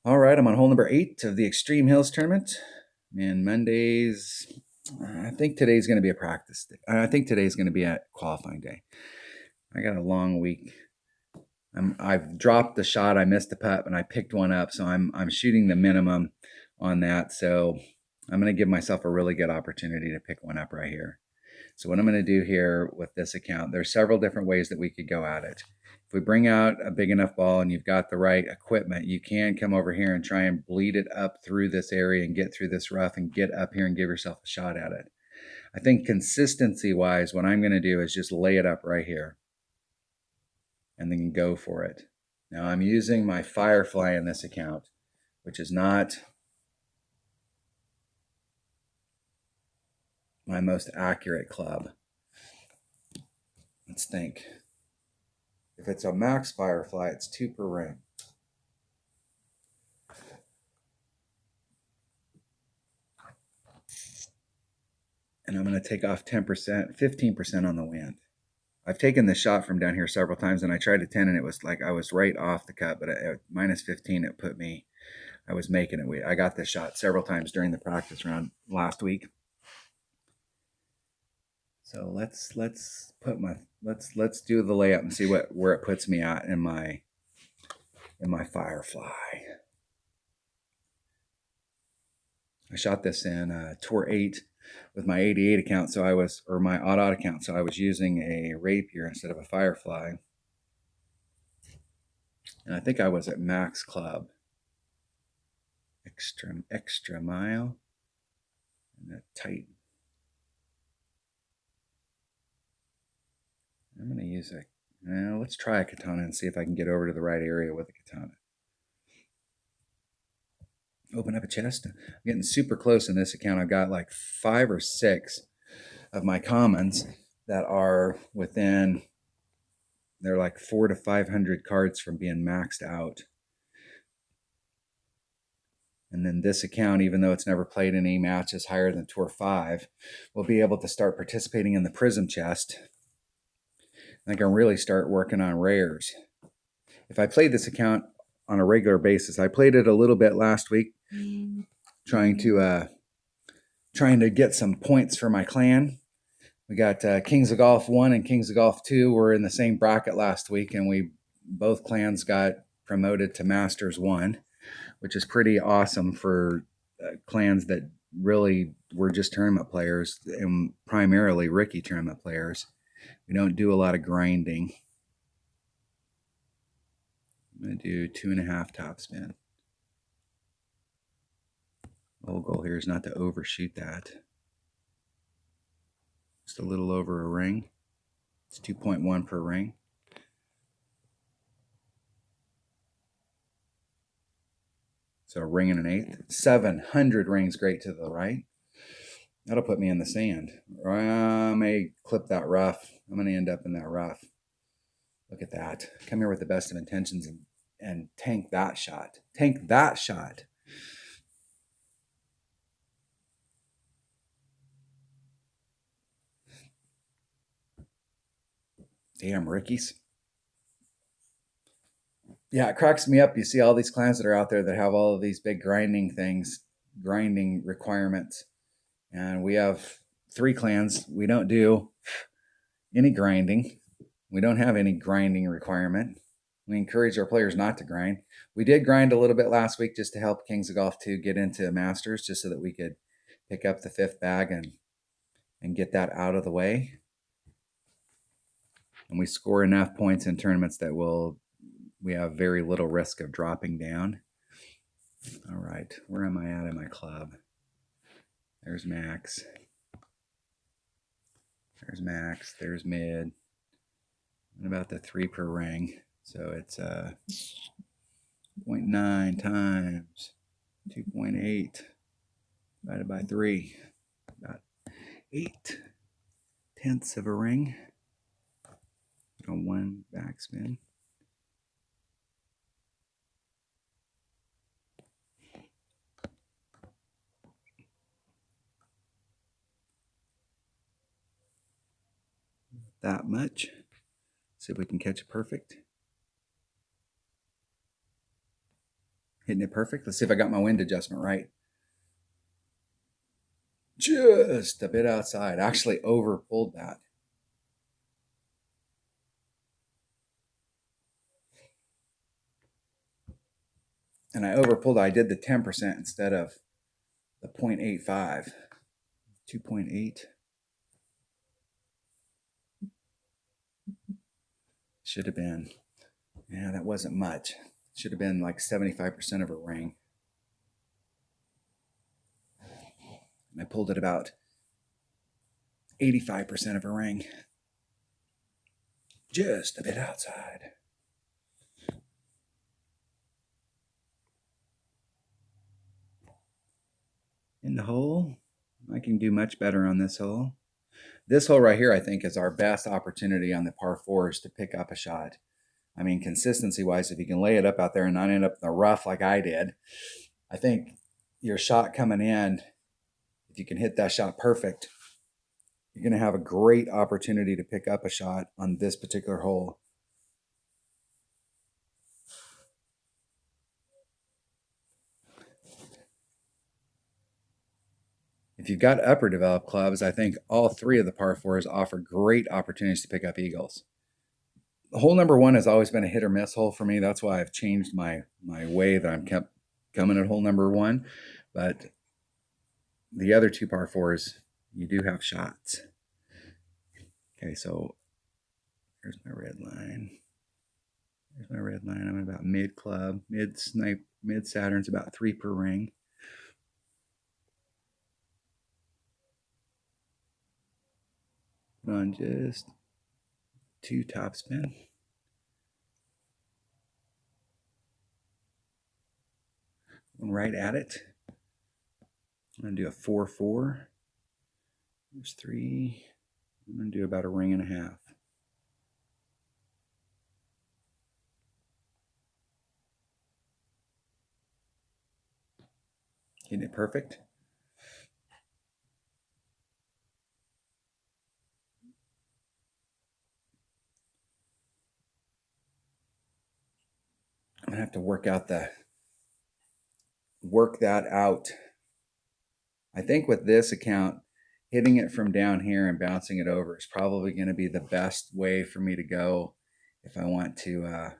All right, I'm on hole number 8 of the Extreme Hills tournament. And Mondays, I think today's going to be a practice day. I think today's going to be a qualifying day. I got a long week. I've dropped the shot. I missed the putt, and I picked one up, so I'm shooting the minimum on that. So I'm going to give myself a really good opportunity to pick one up right here. So what I'm going to do here with this account, there's several different ways that we could go at it. If we bring out a big enough ball and you've got the right equipment, you can come over here and try and bleed it up through this area and get through this rough and get up here and give yourself a shot at it. I think consistency-wise, what I'm going to do is just lay it up right here and then go for it. Now I'm using my Firefly in this account, which is not my most accurate club. Let's think. If it's a max Firefly, it's 2 per ring. And I'm going to take off 10%, 15% on the wind. I've taken this shot from down here several times, and I tried a 10, and it was like I was right off the cut, but at minus 15, it put me, I was making it. I got this shot several times during the practice round last week. So let's do the layup and see where it puts me at in my Firefly. I shot this in Tour 8 with my 88 account, so I was, or my odd account, so I was using a Rapier instead of a Firefly. And I think I was at max club. Extra mile. And a tight. I'm going to use let's try a katana and see if I can get over to the right area with a katana. Open up a chest. I'm getting super close in this account. I've got like 5 or 6 of my commons that are within, they're like 400 to 500 cards from being maxed out. And then this account, even though it's never played any matches higher than Tour 5, will be able to start participating in the Prism chest. I can really start working on rares. If I played this account on a regular basis, I played it a little bit last week, trying to get some points for my clan. We got Kings of Golf 1 and Kings of Golf 2 were in the same bracket last week, and both clans got promoted to Masters 1, which is pretty awesome for clans that really were just tournament players, and primarily Ricky tournament players. We don't do a lot of grinding. I'm going to do 2.5 topspin. The whole goal here is not to overshoot that. Just a little over a ring. It's 2.1 per ring. So a ring and an eighth. 700 rings great to the right. That'll put me in the sand. Or I may clip that rough. I'm going to end up in that rough. Look at that. Come here with the best of intentions and tank that shot. Tank that shot. Damn, Rickies. Yeah, it cracks me up. You see all these clans that are out there that have all of these big grinding things, grinding requirements. And we have 3 clans. We don't do any grinding. We don't have any grinding requirement. We encourage our players not to grind. We did grind a little bit last week just to help Kings of Golf 2 get into Masters, just so that we could pick up the 5th bag and get that out of the way. And we score enough points in tournaments that we have very little risk of dropping down. All right, where am I at in my club? There's max. There's max. There's mid. And about the 3 per ring. So it's 0.9 times 2.8 divided by 3. About 0.8 of a ring. On 1 backspin. That much. See if we can catch a perfect. Hitting it perfect. Let's see if I got my wind adjustment right. Just a bit outside. Actually over pulled that. And I over pulled. I did the 10% instead of the 0.85. 2.8. Should have been, yeah, that wasn't much. Should have been like 75% of a ring. And I pulled it about 85% of a ring. Just a bit outside. In the hole. I can do much better on this hole. This hole right here, I think, is our best opportunity on the par fours to pick up a shot. I mean, consistency-wise, if you can lay it up out there and not end up in the rough like I did, I think your shot coming in, if you can hit that shot perfect, you're going to have a great opportunity to pick up a shot on this particular hole. If you've got upper developed clubs, I think all three of the par fours offer great opportunities to pick up eagles. Hole number one has always been a hit or miss hole for me. That's why I've changed my way that I'm kept coming at hole number one. But the other two par fours, you do have shots. Okay, so here's my red line. Here's my red line. I'm about mid club, mid snipe, mid Saturn's about 3 per ring. Put on just 2 topspin. Right at it. I'm going to do a 4-4. There's 3. I'm going to do about a ring and a half. Getting it perfect. I'm going to have to work that out. I think with this account, hitting it from down here and bouncing it over is probably going to be the best way for me to go if I want to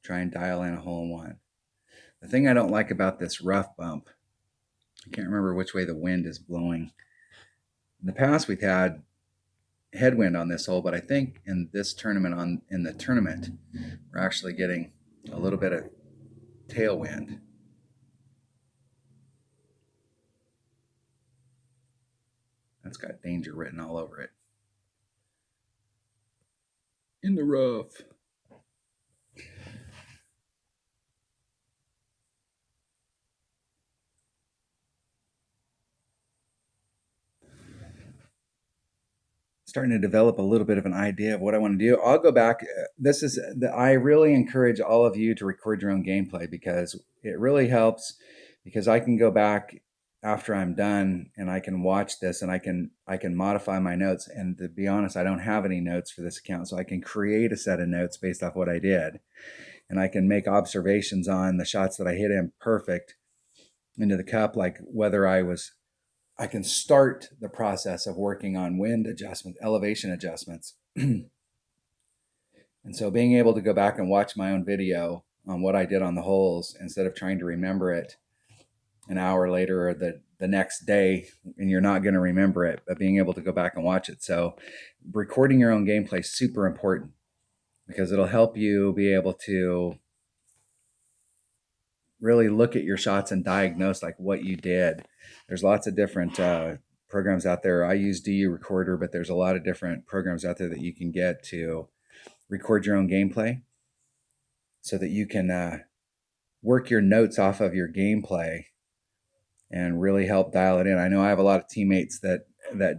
try and dial in a hole-in-one. The thing I don't like about this rough bump, I can't remember which way the wind is blowing. In the past, we've had headwind on this hole, but I think in this tournament, in the tournament, we're actually getting a little bit of tailwind. That's got danger written all over it. In the rough. Starting to develop a little bit of an idea of what I want to do. I'll go back. I really encourage all of you to record your own gameplay because it really helps, because I can go back after I'm done and I can watch this and I can modify my notes. And to be honest, I don't have any notes for this account, so I can create a set of notes based off what I did. And I can make observations on the shots that I hit in perfect into the cup, like whether I can start the process of working on wind adjustments, elevation adjustments. And so being able to go back and watch my own video on what I did on the holes instead of trying to remember it an hour later or the next day, and you're not going to remember it, but being able to go back and watch it. So recording your own gameplay is super important because it'll help you be able to really look at your shots and diagnose like what you did. There's lots of different programs out there. I use DU Recorder, but there's a lot of different programs out there that you can get to record your own gameplay so that you can work your notes off of your gameplay and really help dial it in. I know I have a lot of teammates that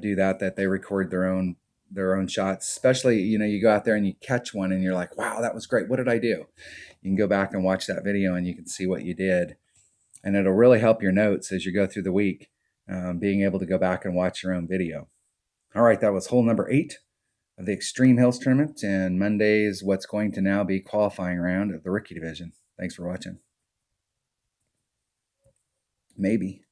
do that they record their own shots, especially, you go out there and you catch one and you're like, wow, that was great. What did I do? You can go back and watch that video and you can see what you did. And it'll really help your notes as you go through the week, being able to go back and watch your own video. All right, that was hole number 8 of the Extreme Hills Tournament, and Monday's what's going to now be qualifying round of the Rookie Division. Thanks for watching. Maybe.